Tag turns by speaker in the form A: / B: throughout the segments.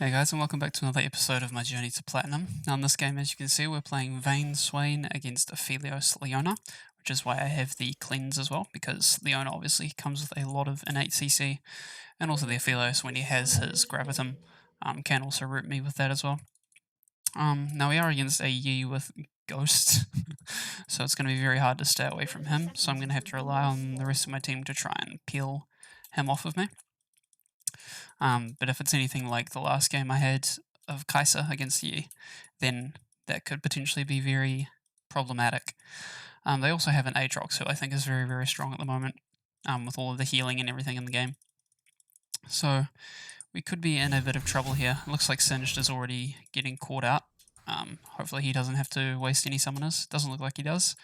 A: Hey guys, and welcome back to another episode of my journey to Platinum. Now in this game, as you can see, we're playing Vayne Swain against Aphelios Leona, which is why I have the cleanse as well, because Leona obviously comes with a lot of innate CC, and also the Aphelios, when he has his Gravitum, can also root me with that as well. Now we are against a Yi with Ghost, so it's going to be very hard to stay away from him, so I'm going to have to rely on the rest of my team to try and peel him off of me. But if it's anything like the last game I had of Kaiser against Yi, then that could potentially be very problematic. They also have an Aatrox, who I think is very, very strong at the moment, with all of the healing and everything in the game. So we could be in a bit of trouble here. It looks like Singed is already getting caught out. Hopefully he doesn't have to waste any summoners. Doesn't look like he does.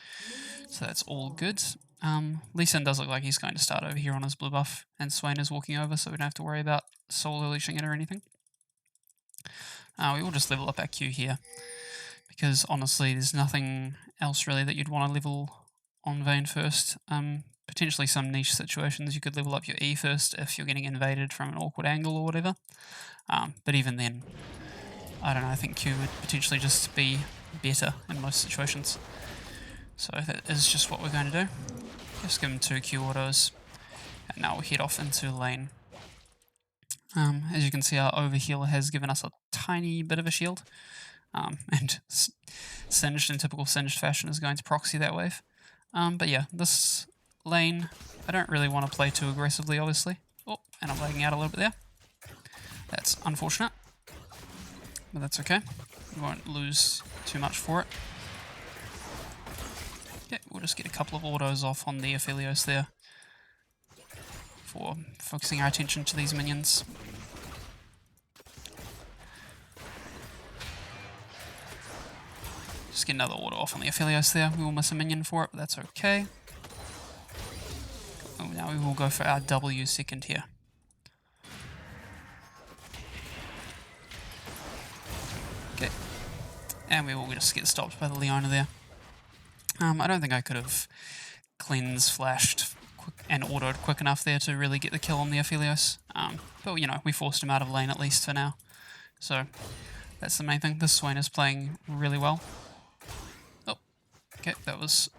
A: So that's all good. Lee Sin does look like he's going to start over here on his blue buff, and Swain is walking over, so we don't have to worry about solo leashing it or anything. We will just level up our Q here, because honestly there's nothing else really that you'd want to level on Vayne first. Potentially some niche situations you could level up your E first if you're getting invaded from an awkward angle or whatever. But even then, I don't know, I think Q would potentially just be better in most situations. So that is just what we're going to do. Just give him 2 Q autos, and now we'll head off into lane. As you can see, our overheal has given us a tiny bit of a shield, and Singed in typical Singed fashion is going to proxy that wave. But yeah, this lane, I don't really want to play too aggressively, obviously. Oh, and I'm lagging out a little bit there. That's unfortunate, but that's okay. We won't lose too much for it. Okay, we'll just get a couple of autos off on the Aphelios there for focusing our attention to these minions. Just get another auto off on the Aphelios there. We will miss a minion for it, but that's okay. Oh, now we will go for our W second here. Okay, and we will just get stopped by the Leona there. I don't think I could have cleanse flashed and autoed quick enough there to really get the kill on the Aphelios. But you know, we forced him out of lane at least for now. So that's the main thing. This Swain is playing really well. Oh, okay, that was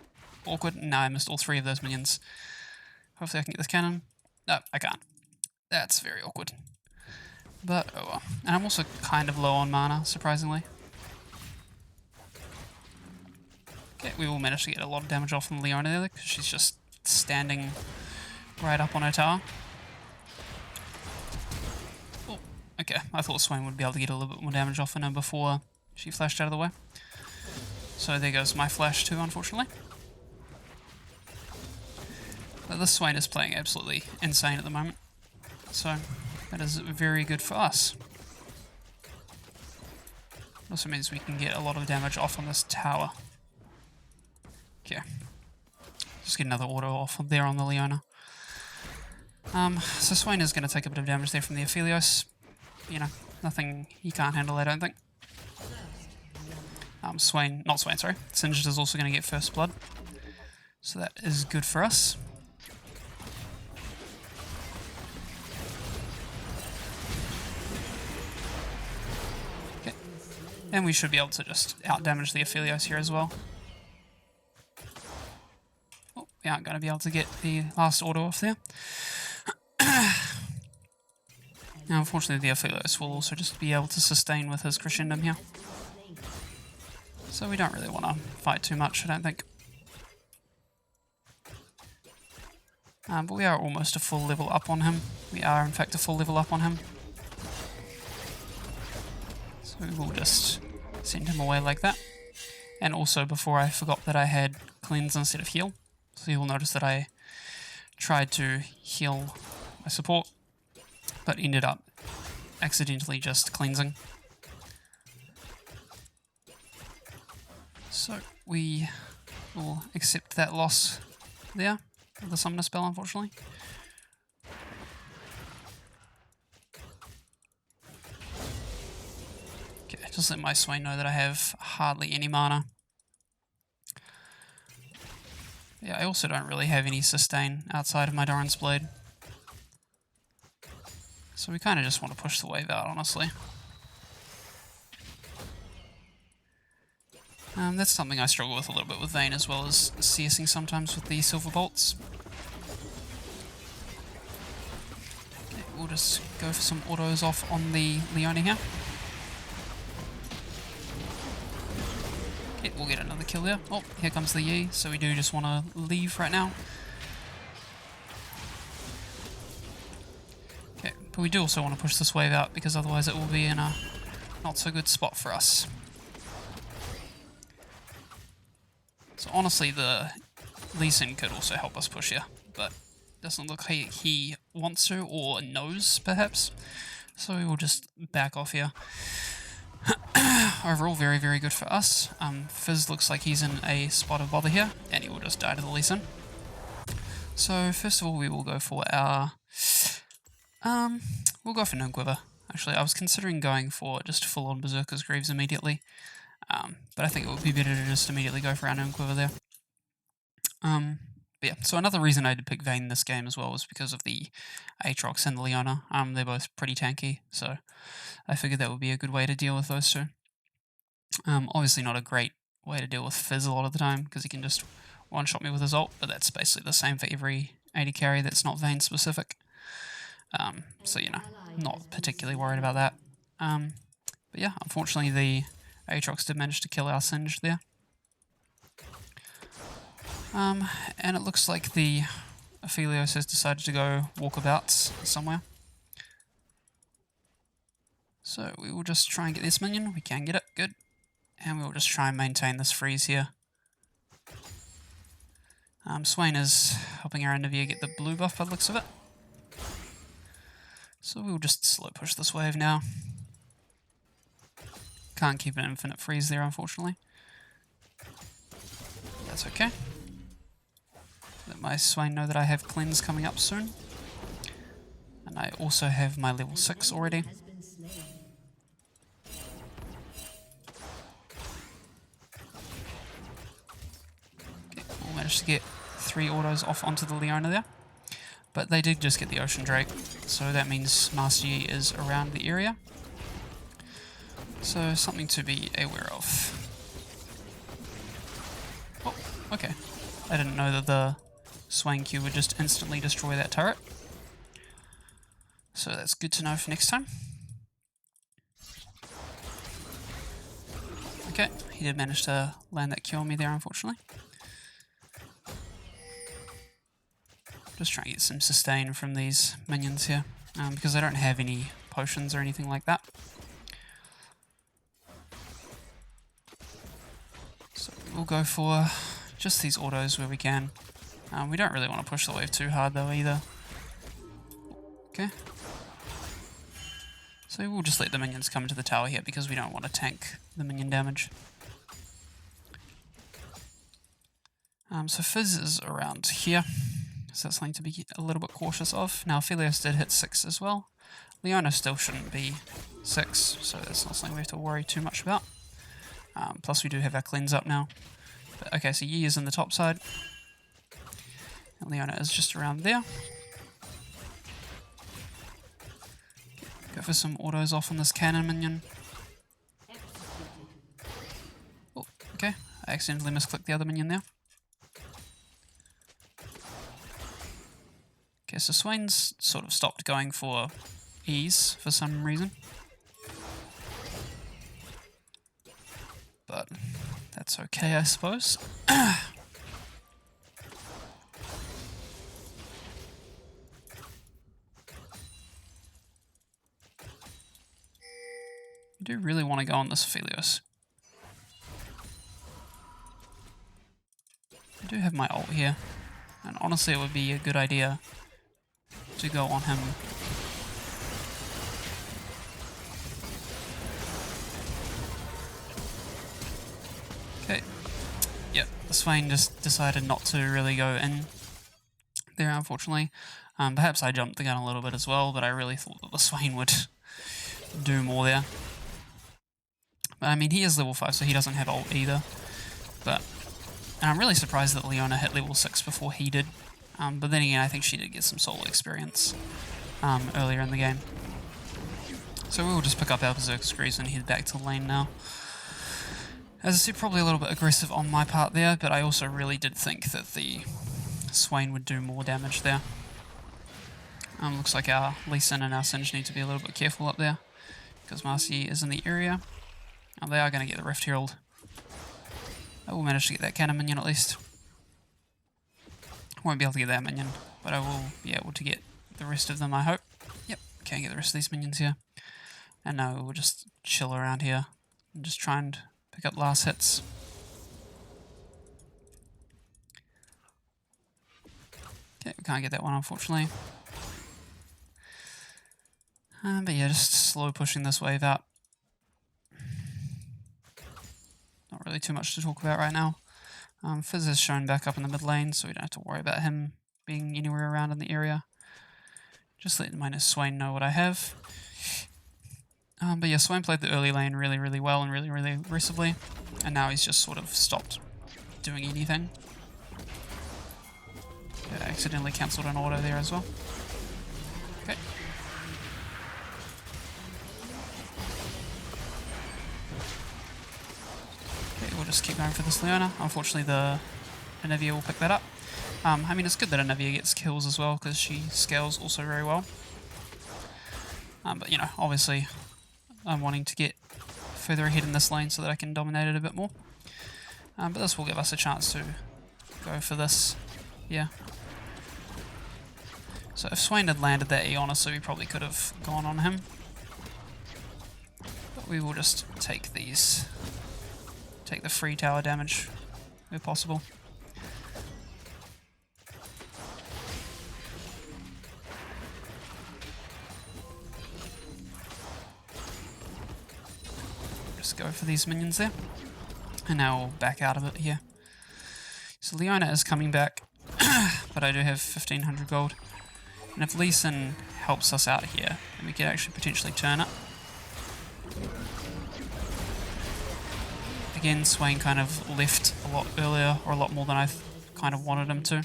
A: awkward. Now I missed all 3 of those minions. Hopefully I can get this cannon. No, I can't. That's very awkward. But oh well. And I'm also kind of low on mana, surprisingly. Okay, we will manage to get a lot of damage off from Leona there, because she's just standing right up on her tower. Oh, okay, I thought Swain would be able to get a little bit more damage off on her before she flashed out of the way. So there goes my flash too, unfortunately. But this Swain is playing absolutely insane at the moment, so that is very good for us. It also means we can get a lot of damage off on this tower. Okay. Just get another auto off there on the Leona. So Swain is going to take a bit of damage there from the Aphelios. You know, nothing he can't handle, I don't think. Singed is also going to get first blood. So that is good for us. Okay. And we should be able to just out-damage the Aphelios here as well. We aren't going to be able to get the last auto off there. Now, unfortunately, the Aphelios will also just be able to sustain with his Crescendum here. So we don't really want to fight too much, I don't think. But we are almost a full level up on him. We are, in fact, a full level up on him. So we will just send him away like that. And also, before I forgot that I had cleanse instead of heal. So you will notice that I tried to heal my support, but ended up accidentally just cleansing. So we will accept that loss there with the summoner spell, unfortunately. Okay, just let my Swain know that I have hardly any mana. Yeah, I also don't really have any sustain outside of my Doran's Blade. So we kind of just want to push the wave out, honestly. That's something I struggle with a little bit with Vayne, as well as CSing sometimes with the silver bolts. Okay, we'll just go for some autos off on the Leona here. Okay, we'll get another kill there. Oh, here comes the Yi, so we do just want to leave right now. Okay, but we do also want to push this wave out, because otherwise it will be in a not so good spot for us. So honestly, the Lee Sin could also help us push here, but doesn't look like he wants to, or knows, perhaps. So we will just back off here. Overall, very, very good for us. Fizz looks like he's in a spot of bother here, and he will just die to the Lee Sin. So first of all, we will go for our... we'll go for Quiver. Actually, I was considering going for just full-on Berserker's Greaves immediately. But I think it would be better to just immediately go for our Quiver there. But yeah, so another reason I did pick Vayne this game as well was because of the Aatrox and the Leona. They're both pretty tanky, so I figured that would be a good way to deal with those two. Obviously not a great way to deal with Fizz a lot of the time, because he can just one-shot me with his ult, but that's basically the same for every AD carry that's not Vayne specific. So, you know, not particularly worried about that. But yeah, unfortunately the Aatrox did manage to kill our Singed there. And it looks like the Aphelios has decided to go walkabouts somewhere. So we will just try and get this minion. We can get it, good. And we will just try and maintain this freeze here. Swain is helping our Enderveer get the blue buff by the looks of it. So we'll just slow push this wave now. Can't keep an infinite freeze there, unfortunately. That's okay. Let my Swain know that I have cleanse coming up soon. And I also have my level 6 already. Okay, we'll manage to get 3 autos off onto the Leona there. But they did just get the Ocean Drake, so that means Master Yi is around the area. So something to be aware of. Oh, okay. I didn't know that the Swain Q would just instantly destroy that turret. So that's good to know for next time. Okay, he did manage to land that Q on me there, unfortunately. Just trying to get some sustain from these minions here, because I don't have any potions or anything like that. So we'll go for just these autos where we can. We don't really want to push the wave too hard though either. Okay. So we'll just let the minions come to the tower here, because we don't want to tank the minion damage. So Fizz is around here. So that's something to be a little bit cautious of. Now, Aphelios did hit 6 as well. Leona still shouldn't be 6, so that's not something we have to worry too much about. Plus, we do have our cleanse up now. But, okay, so Yi is in the top side. And Leona is just around there. Go for some autos off on this cannon minion. Oh, okay. I accidentally misclicked the other minion there. Okay, so Swain's sort of stopped going for ease for some reason. But that's okay, I suppose. I do really want to go on this Aphelios. I do have my ult here, and honestly it would be a good idea to go on him. Okay, yep, the Swain just decided not to really go in there, unfortunately. Perhaps I jumped the gun a little bit as well, but I really thought that the Swain would do more there. But I mean, he is level 5, so he doesn't have ult either. But and I'm really surprised that Leona hit level 6 before he did. But then again, I think she did get some solo experience earlier in the game. So we will just pick up our Berserker's Greaves and head back to lane now. As I said, probably a little bit aggressive on my part there, but I also really did think that the Swain would do more damage there. Looks like our Lee Sin and our Singe need to be a little bit careful up there, because Marcy is in the area. They are going to get the Rift Herald. I will manage to get that cannon minion at least. Won't be able to get that minion, but I will be able to get the rest of them, I hope. Yep, can't get the rest of these minions here. And now we'll just chill around here and just try and pick up last hits. Okay, we can't get that one unfortunately. But yeah, just slow pushing this wave out. Not really too much to talk about right now. Fizz is shown back up in the mid lane, so we don't have to worry about him being anywhere around in the area. Just letting my Swain know what I have. But yeah, Swain played the early lane really well and really aggressively, and now he's just sort of stopped doing anything. Okay, I accidentally cancelled an auto there as well. Okay. Okay, we'll just keep going for this Leona. Unfortunately, the Anivia will pick that up. I mean, it's good that Anivia gets kills as well, because she scales also very well. But, you know, obviously, I'm wanting to get further ahead in this lane so that I can dominate it a bit more. But this will give us a chance to go for this. Yeah. So if Swain had landed that E, honestly, we probably could have gone on him. But we will just take these. Take the free tower damage where possible. Just go for these minions there. And now we'll back out of it here. So Leona is coming back, but I do have 1500 gold. And if Lee Sin helps us out here, then we could actually potentially turn it. Again, Swain kind of left a lot earlier, or a lot more than I kind of wanted him to.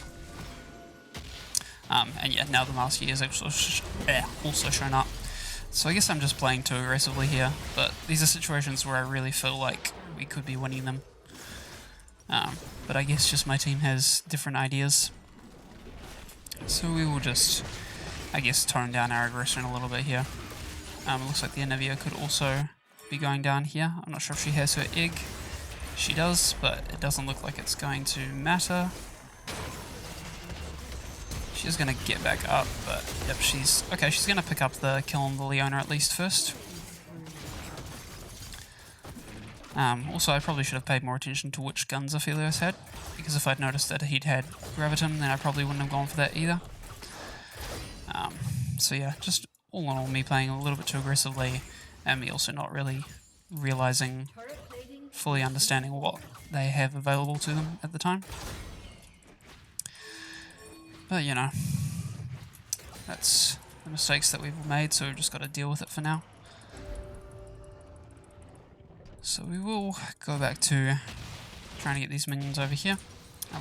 A: And yeah, now the Master is also shown up. So I guess I'm just playing too aggressively here, but these are situations where I really feel like we could be winning them. But I guess just my team has different ideas. So we will just, I guess, tone down our aggression a little bit here. It looks like the Anivia could also be going down here. I'm not sure if she has her egg. She does, but it doesn't look like it's going to matter. She's going to get back up, but yep, she's going to pick up the kill on the Leona at least first. Also, I probably should have paid more attention to which guns Aphelios had, because if I'd noticed that he'd had Graviton, then I probably wouldn't have gone for that either. So yeah, just all in all, me playing a little bit too aggressively, and me also not really realizing, fully understanding what they have available to them at the time. But you know, that's the mistakes that we've made, so we've just got to deal with it for now. So we will go back to trying to get these minions over here.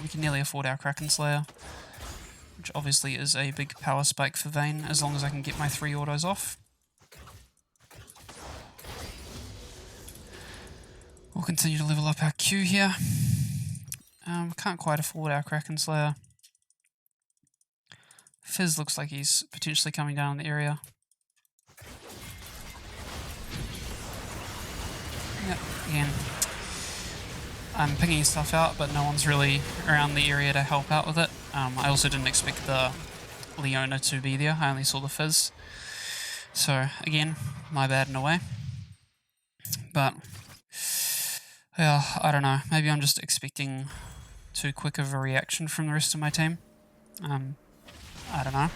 A: We can nearly afford our Kraken Slayer, which obviously is a big power spike for Vayne, as long as I can get my 3 autos off. We'll continue to level up our Q here. Can't quite afford our Kraken Slayer. Fizz looks like he's potentially coming down in the area. Yep, again, I'm picking stuff out, but no one's really around the area to help out with it. I also didn't expect the Leona to be there. I only saw the Fizz. So, again, my bad in a way. But, yeah, I don't know. Maybe I'm just expecting too quick of a reaction from the rest of my team. I don't know.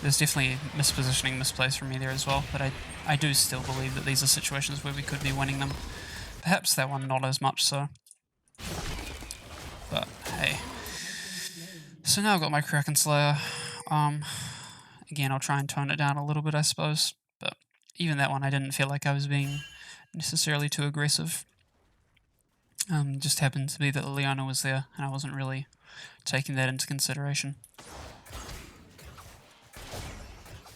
A: There's definitely mispositioning, misplays from me there as well, but I do still believe that these are situations where we could be winning them. Perhaps that one not as much so. But hey. So now I've got my Kraken Slayer. Again, I'll try and tone it down a little bit, I suppose. But even that one, I didn't feel like I was being necessarily too aggressive. Just happened to be that Leona was there, and I wasn't really taking that into consideration.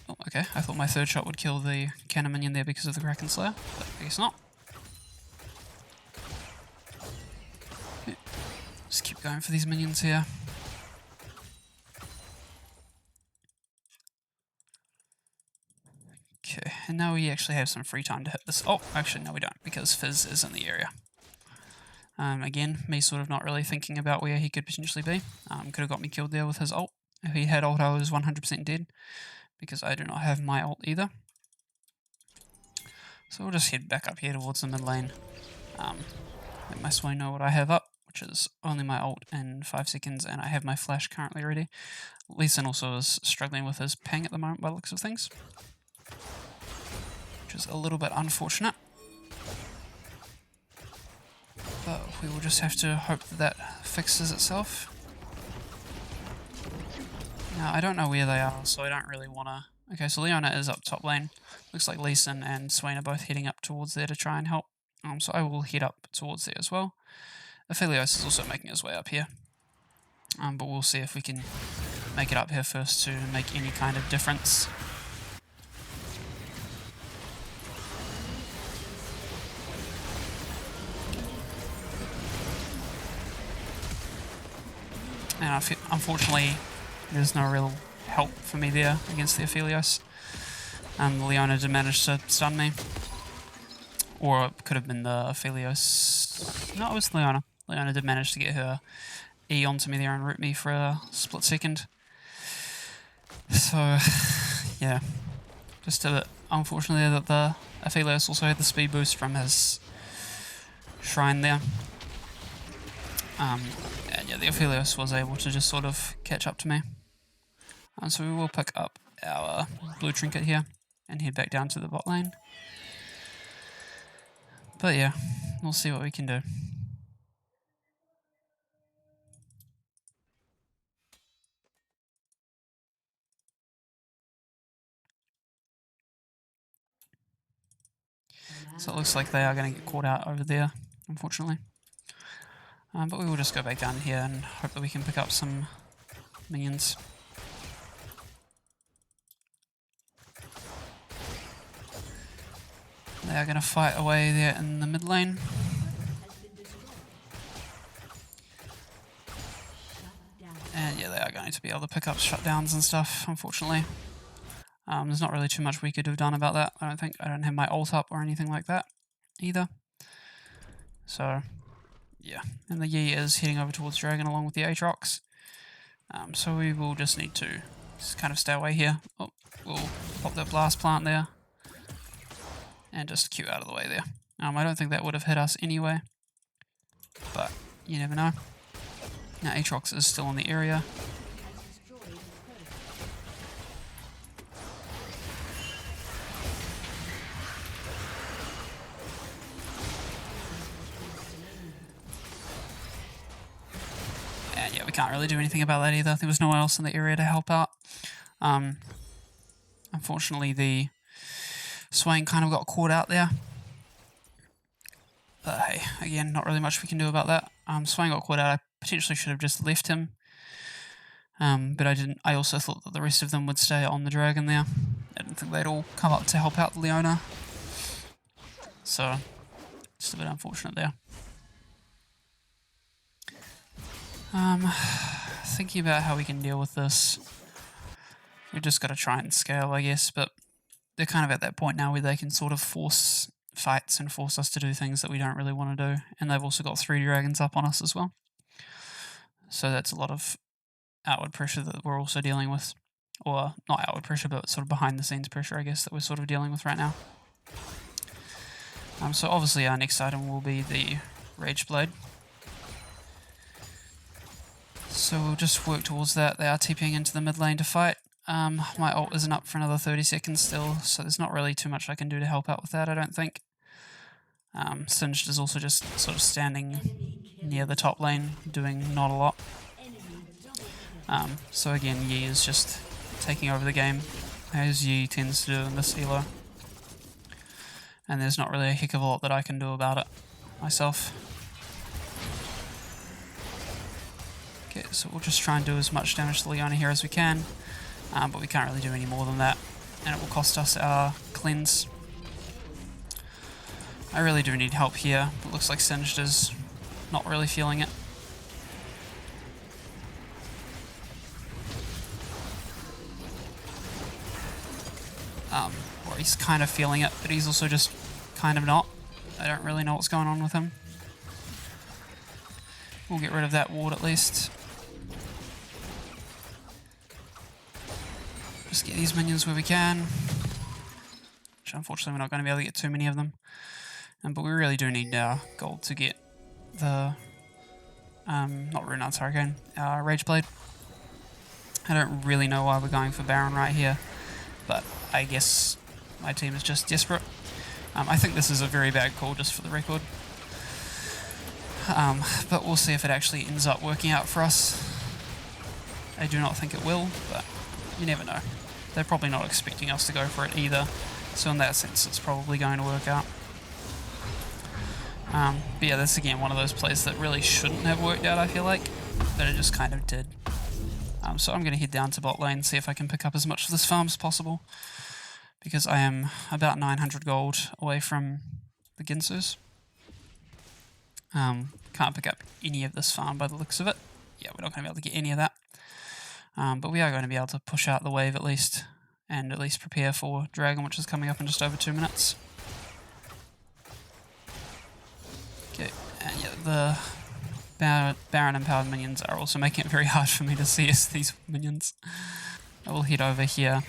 A: Oh, okay, I thought my third shot would kill the cannon minion there because of the Kraken Slayer, but I guess not. Just keep going for these minions here. Okay, and now we actually have some free time to hit this. Oh, actually no we don't, because Fizz is in the area. Again, me sort of not really thinking about where he could potentially be. Could have got me killed there with his ult. If he had ult, I was 100% dead, because I do not have my ult either. So we'll just head back up here towards the mid lane. Let my Swain know what I have up, which is only my ult in 5 seconds, and I have my flash currently ready. Lee Sin also is struggling with his ping at the moment by the looks of things, which is a little bit unfortunate. But we will just have to hope that that fixes itself. Now, I don't know where they are, so I don't really want to... Okay, so Leona is up top lane. Looks like Lee Sin and Swain are both heading up towards there to try and help. So I will head up towards there as well. Aphelios is also making his way up here. But we'll see if we can make it up here first to make any kind of difference. And unfortunately, there's no real help for me there against the Aphelios. Leona did manage to stun me. Or it could have been the Aphelios. No, it was Leona. Leona did manage to get her E onto me there and root me for a split second. So, yeah. Just a bit unfortunate there that the Aphelios also had the speed boost from his shrine there. And yeah, the Aphelios was able to just sort of catch up to me. So we will pick up our blue trinket here and head back down to the bot lane. But yeah, we'll see what we can do. So it looks like they are going to get caught out over there, unfortunately. But we will just go back down here and hope that we can pick up some minions. They are going to fight away there in the mid lane. And yeah, they are going to be able to pick up shutdowns and stuff, unfortunately. There's not really too much we could have done about that, I don't think. I don't have my ult up or anything like that either. So, yeah. And the Yi is heading over towards Dragon along with the Aatrox. So we will just need to just kind of stay away here. Oh, we'll pop that blast plant there. And just Q out of the way there. I don't think that would have hit us anyway. But you never know. Now Aatrox is still in the area. And yeah, we can't really do anything about that either. There was no one else in the area to help out. Unfortunately, the Swain kind of got caught out there. But hey, again, not really much we can do about that. Swain got caught out. I potentially should have just left him. But I didn't. I also thought that the rest of them would stay on the dragon there. I didn't think they'd all come up to help out Leona. So, just a bit unfortunate there. Thinking about how we can deal with this. We just got to try and scale, I guess, but they're kind of at that point now where they can sort of force fights and force us to do things that we don't really want to do. And they've also got 3 dragons up on us as well. So that's a lot of outward pressure that we're also dealing with. Or not outward pressure, but sort of behind the scenes pressure, I guess, that we're sort of dealing with right now. So obviously our next item will be the Rage Blade. So we'll just work towards that. They are TPing into the mid lane to fight. My ult isn't up for another 30 seconds still, so there's not really too much I can do to help out with that, I don't think. Singed is also just sort of standing near the top lane, doing not a lot. So again, Yi is just taking over the game, as Yi tends to do in this elo. And there's not really a heck of a lot that I can do about it myself. Okay, so we'll just try and do as much damage to Leona here as we can. But we can't really do any more than that, and it will cost us our cleanse. I really do need help here, but it looks like Singed is not really feeling it. He's kind of feeling it, but he's also just kind of not. I don't really know what's going on with him. We'll get rid of that ward at least. Just get these minions where we can. Which unfortunately we're not going to be able to get too many of them. But we really do need our gold to get the... not Runar's Hurricane, Rage Blade. I don't really know why we're going for Baron right here, but I guess my team is just desperate. I think this is a very bad call, just for the record. But we'll see if it actually ends up working out for us. I do not think it will, but you never know. They're probably not expecting us to go for it either, so in that sense it's probably going to work out. But yeah, that's again one of those plays that really shouldn't have worked out, I feel like, but it just kind of did. So I'm going to head down to bot lane, see if I can pick up as much of this farm as possible, because I am about 900 gold away from the Ginsus. Can't pick up any of this farm by the looks of it. Yeah, we're not going to be able to get any of that. But we are going to be able to push out the wave at least, and at least prepare for Dragon, which is coming up in just over 2 minutes. Okay, and yeah, the Baron empowered minions are also making it very hard for me to CS these minions. I will head over here,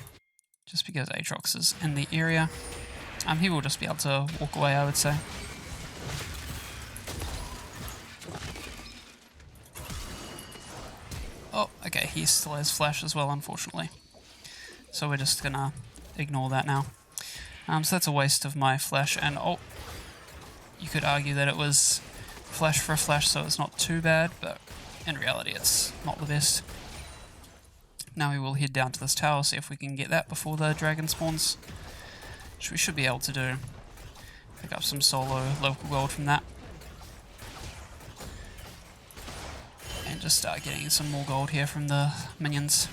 A: just because Aatrox is in the area. He will just be able to walk away, I would say. Oh, okay, he still has flash as well, unfortunately. So we're just gonna ignore that now. So that's a waste of my flash, and oh, you could argue that it was flash for a flash, so it's not too bad, but in reality it's not the best. Now we will head down to this tower, see if we can get that before the dragon spawns, which we should be able to do. Pick up some solo local gold from that. And just start getting some more gold here from the minions.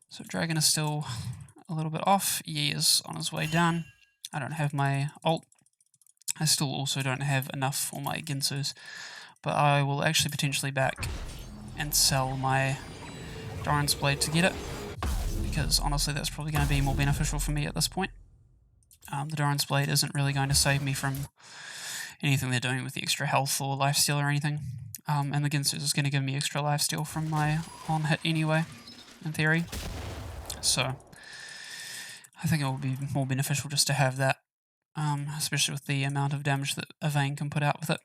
A: So Dragon is still a little bit off. Yi is on his way down. I don't have my ult. I still also don't have enough for my Ginsus, but I will actually potentially back and sell my Doran's Blade to get it, because honestly that's probably going to be more beneficial for me at this point. The Doran's Blade isn't really going to save me from anything they're doing with the extra health or lifesteal or anything, and the Ginsus is going to give me extra lifesteal from my on hit anyway, in theory. So I think it will be more beneficial just to have that, especially with the amount of damage that a Vayne can put out with it.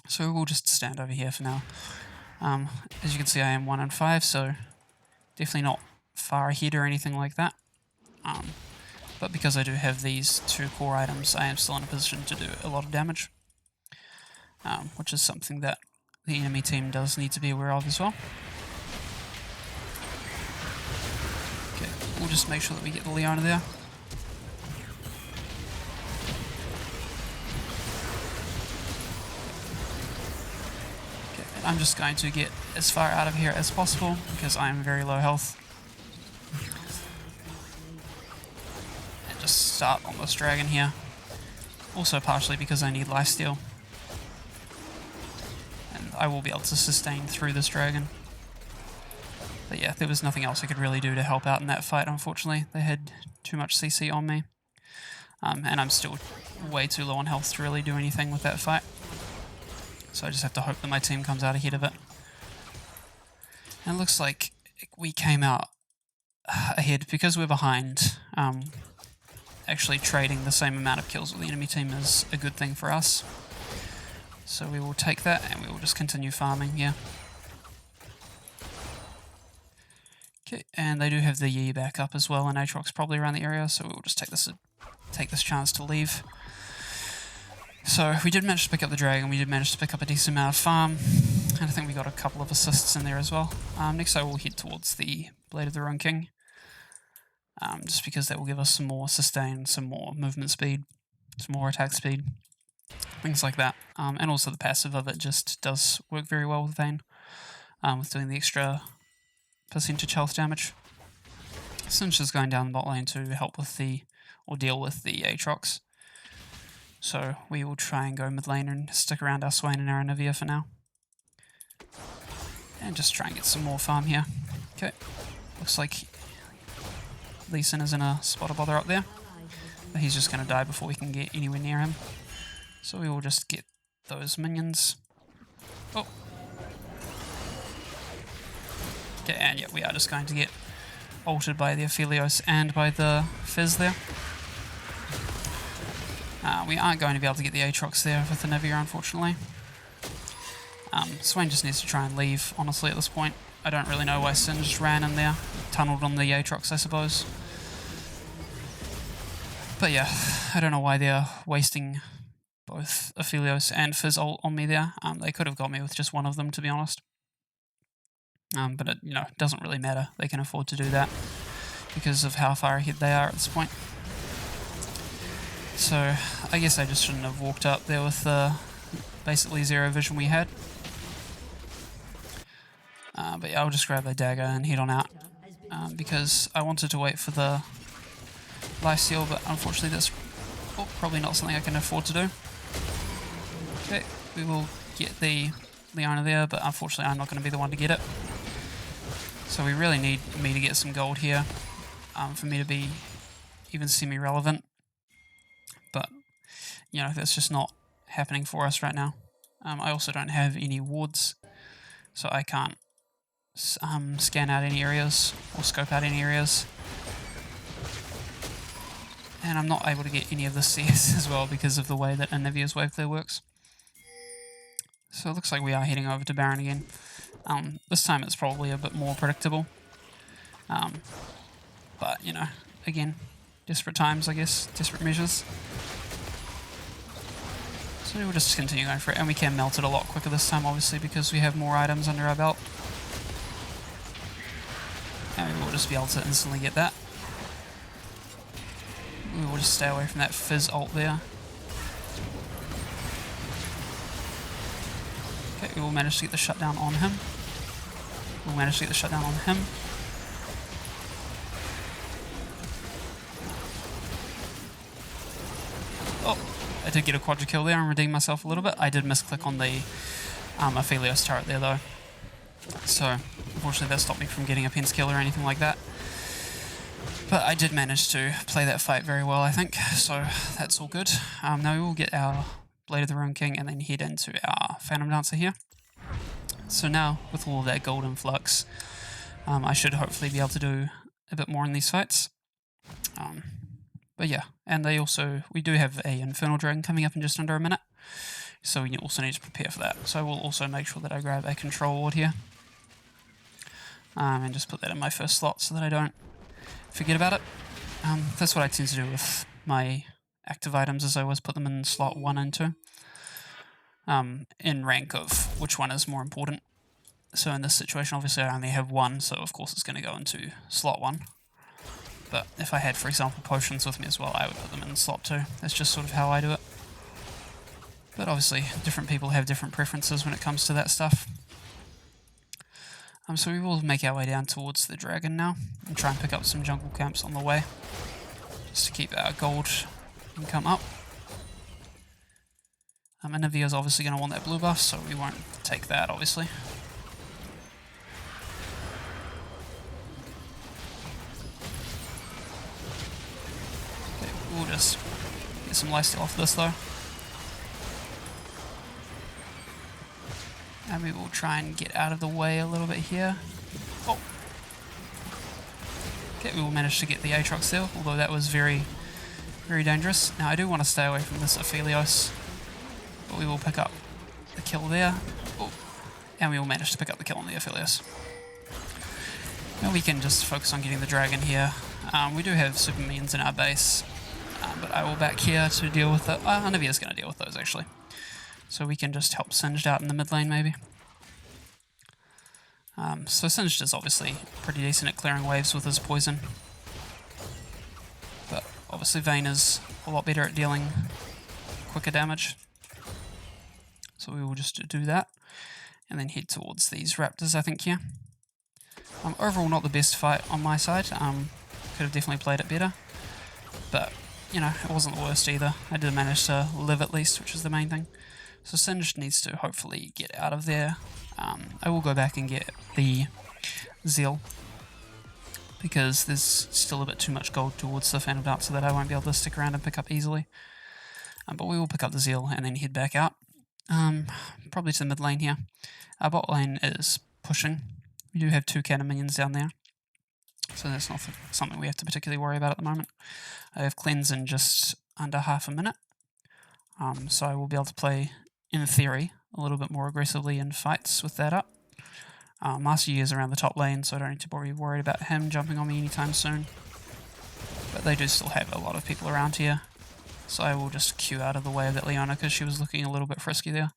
A: So we'll just stand over here for now. As you can see, I am 1 in 5, so definitely not far ahead or anything like that. But because I do have these 2 core items, I am still in a position to do a lot of damage, which is something that the enemy team does need to be aware of as well. Okay, we'll just make sure that we get the Leona there. I'm just going to get as far out of here as possible because I am very low health. And just start on this dragon here. Also partially because I need lifesteal. And I will be able to sustain through this dragon. But yeah, there was nothing else I could really do to help out in that fight, unfortunately. They had too much CC on me. And I'm still way too low on health to really do anything with that fight. So I just have to hope that my team comes out ahead of it. And it looks like we came out ahead because we're behind. Actually trading the same amount of kills with the enemy team is a good thing for us. So we will take that and we will just continue farming here. Okay, and they do have the Yi back up as well, and Aatrox probably around the area, so we'll just take this chance to leave. So we did manage to pick up the dragon, we did manage to pick up a decent amount of farm, and I think we got a couple of assists in there as well. Next I will head towards the Blade of the Ruined King, just because that will give us some more sustain, some more movement speed, some more attack speed, things like that. And also the passive of it just does work very well with Vayne, with doing the extra percentage health damage. Sinch is going down the bot lane to help with or deal with the Aatrox. So we will try and go mid lane and stick around our Swain and our Anivia for now. And just try and get some more farm here. Okay. Looks like Lee Sin is in a spot of bother up there. But he's just going to die before we can get anywhere near him. So we will just get those minions. Oh. Okay, and yeah, we are just going to get altered by the Aphelios and by the Fizz there. We aren't going to be able to get the Aatrox there with the Nivea, unfortunately. Swain just needs to try and leave, honestly, at this point. I don't really know why Sin just ran in there. Tunneled on the Aatrox, I suppose. But yeah, I don't know why they're wasting both Aphelios and Fizz ult on me there. They could have got me with just one of them, to be honest. But it, doesn't really matter. They can afford to do that because of how far ahead they are at this point. So I guess I just shouldn't have walked up there with the basically zero vision we had. But yeah, I'll just grab the dagger and head on out because I wanted to wait for the lifesteal, but unfortunately that's probably not something I can afford to do. Okay, we will get the Leona there, but unfortunately I'm not going to be the one to get it. So we really need me to get some gold here for me to be even semi-relevant. But, that's just not happening for us right now. I also don't have any wards, so I can't scan out any areas or scope out any areas. And I'm not able to get any of the CS as well because of the way that Anivia's wave clear works. So it looks like we are heading over to Baron again. This time it's probably a bit more predictable. But, again, desperate times, I guess. Desperate measures. So we'll just continue going for it. And we can melt it a lot quicker this time, obviously, because we have more items under our belt. And we will just be able to instantly get that. We will just stay away from that Fizz ult there. Okay, we will manage to get the shutdown on him. We'll manage to get the shutdown on him. Oh, I did get a quadra kill there and redeem myself a little bit. I did misclick on the Aphelios turret there though. So, unfortunately that stopped me from getting a Pens kill or anything like that. But I did manage to play that fight very well, I think. So, that's all good. Now we will get our Blade of the Ruin King and then head into our Phantom Dancer here. So now, with all of that gold influx, I should hopefully be able to do a bit more in these fights. But yeah, and we do have a Infernal Dragon coming up in just under a minute, so we also need to prepare for that. So we'll also make sure that I grab a control ward here, and just put that in my first slot so that I don't forget about it. That's what I tend to do with my active items, is I always put them in slot 1 and 2. In rank of which one is more important. So in this situation, obviously I only have one, so of course it's going to go into slot 1. But if I had, for example, potions with me as well, I would put them in slot 2. That's just sort of how I do it. But obviously, different people have different preferences when it comes to that stuff. So we will make our way down towards the dragon now, and try and pick up some jungle camps on the way, just to keep our gold income up. Anivia's obviously going to want that blue buff, so we won't take that, obviously. Okay, we'll just get some lifesteal off this though. And we will try and get out of the way a little bit here. Oh! Okay, we will manage to get the Aatrox there, although that was very, very dangerous. Now I do want to stay away from this Aphelios. But we will pick up the kill there. Oh, and we will manage to pick up the kill on the Aphelios. Now we can just focus on getting the dragon here. We do have super minions in our base, but I will back here to deal with it. Anivia's going to deal with those actually. So we can just help Singed out in the mid lane maybe. So Singed is obviously pretty decent at clearing waves with his poison. But obviously Vayne is a lot better at dealing quicker damage. So we will just do that, and then head towards these raptors, I think, here. Overall, not the best fight on my side. Could have definitely played it better. But, it wasn't the worst either. I did manage to live at least, which is the main thing. So Singed needs to hopefully get out of there. I will go back and get the Zeal. because there's still a bit too much gold towards the Phantom Dancer that I won't be able to stick around and pick up easily. But we will pick up the Zeal and then head back out. Probably to the mid lane here. Our bot lane is pushing. We do have 2 cannon minions down there, so that's not something we have to particularly worry about at the moment. I have cleanse in just under half a minute, so I will be able to play, in theory, a little bit more aggressively in fights with that up. Master Yi is around the top lane, so I don't need to be worried about him jumping on me anytime soon. But they do still have a lot of people around here, so I will just queue out of the way of that Leona because she was looking a little bit frisky there.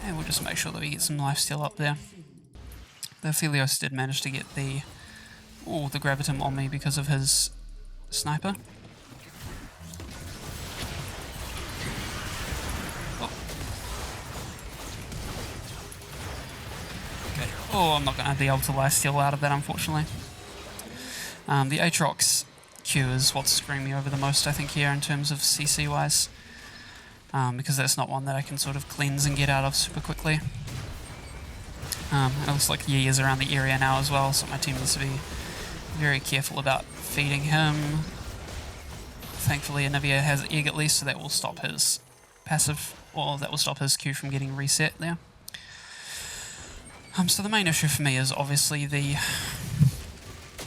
A: And we'll just make sure that we get some lifesteal up there. The Aphelios did manage to get the Gravitum on me because of his sniper. Oh, okay. Oh, I'm not going to be able to lifesteal out of that, unfortunately. The Aatrox Q is what's screwing me over the most, I think, here in terms of CC wise. Because that's not one that I can sort of cleanse and get out of super quickly. It looks like Yi is around the area now as well, so my team needs to be very careful about feeding him. Thankfully, Anivia has Egg at least, so that will stop his passive, or that will stop his Q from getting reset there. So the main issue for me is obviously the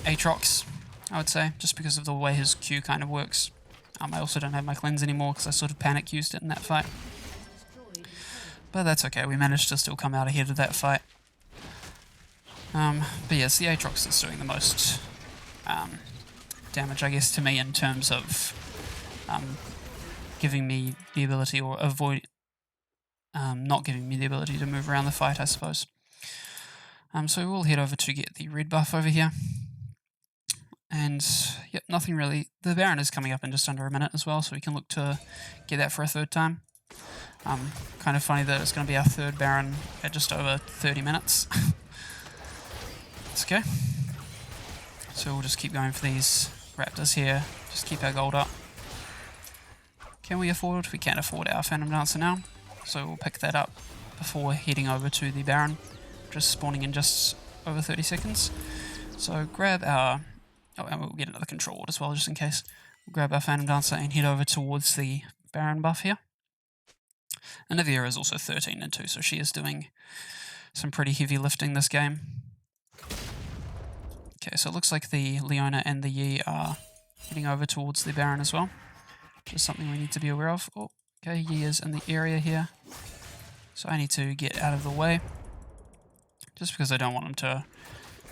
A: Aatrox, I would say, just because of the way his Q kind of works. I also don't have my cleanse anymore because I sort of panic used it in that fight. But that's okay, we managed to still come out ahead of that fight. But yes, the Aatrox is doing the most damage, I guess, to me in terms of giving me the ability, or not giving me the ability to move around the fight, I suppose. So we'll head over to get the red buff over here. And yep, nothing really. The Baron is coming up in just under a minute as well, so we can look to get that for a third time. Kind of funny that it's going to be our third Baron at just over 30 minutes. It's okay. So we'll just keep going for these Raptors here, just keep our gold up. Can we afford? We can't afford our Phantom Dancer now, so we'll pick that up before heading over to the Baron, just spawning in just over 30 seconds. So grab our... Oh, and we'll get another control ward as well, just in case. We'll grab our Phantom Dancer and head over towards the Baron buff here. Anivia is also 13 and 2, so she is doing some pretty heavy lifting this game. Okay, so it looks like the Leona and the Yi are heading over towards the Baron as well. Just something we need to be aware of. Oh, okay, Yi is in the area here. So I need to get out of the way. Just because I don't want him to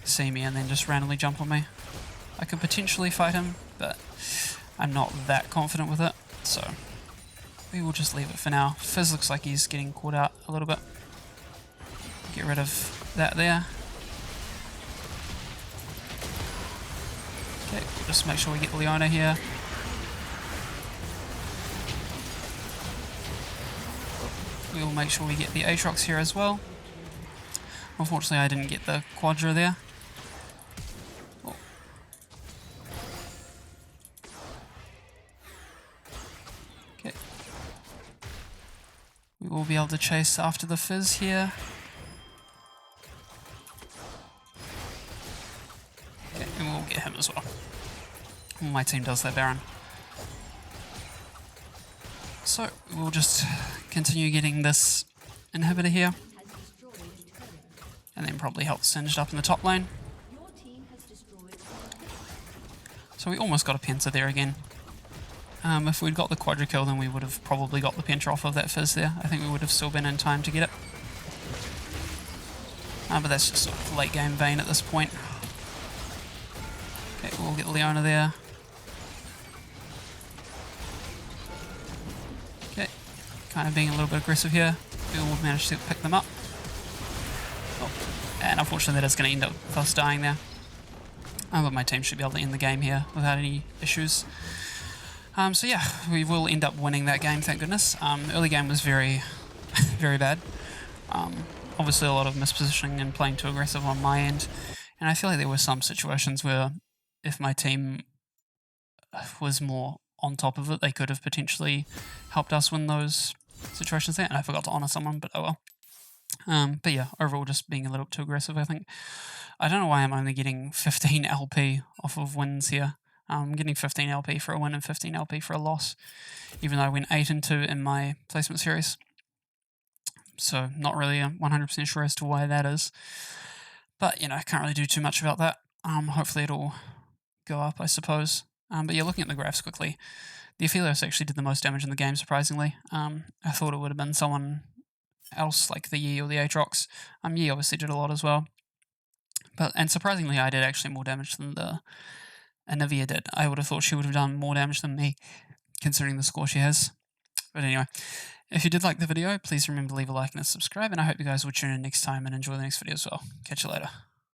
A: see me and then just randomly jump on me. I could potentially fight him, but I'm not that confident with it, so we will just leave it for now. Fizz looks like he's getting caught out a little bit. Get rid of that there. Okay, we'll just make sure we get Leona here. We will make sure we get the Aatrox here as well. Unfortunately, I didn't get the Quadra there. We will be able to chase after the Fizz here. Okay, and we'll get him as well. My team does that Baron. So we'll just continue getting this inhibitor here. And then probably help Singed up in the top lane. So we almost got a Penta there again. If we'd got the Quadra kill, then we would have probably got the Penta off of that Fizz there. I think we would have still been in time to get it. But that's just sort of late game Vayne at this point. Okay, we'll get Leona there. Okay, kind of being a little bit aggressive here. We will manage to pick them up. Oh, and unfortunately that is going to end up with us dying there. But my team should be able to end the game here without any issues. So yeah, we will end up winning that game, thank goodness. Early game was very, very bad. Obviously a lot of mispositioning and playing too aggressive on my end. And I feel like there were some situations where if my team was more on top of it, they could have potentially helped us win those situations there. And I forgot to honour someone, but oh well. But yeah, overall just being a little too aggressive, I think. I don't know why I'm only getting 15 LP off of wins here. I'm getting 15 LP for a win and 15 LP for a loss, even though I went 8 and 2 in my placement series. So not really 100% sure as to why that is. But, I can't really do too much about that. Hopefully it'll go up, I suppose. But yeah, looking at the graphs quickly, the Aphelios actually did the most damage in the game, surprisingly. I thought it would have been someone else like the Yi or the Aatrox. Yi obviously did a lot as well. And surprisingly, I did actually more damage than the Anivia did. I would have thought she would have done more damage than me, considering the score she has. But anyway, if you did like the video, please remember to leave a like and a subscribe, and I hope you guys will tune in next time and enjoy the next video as well. Catch you later.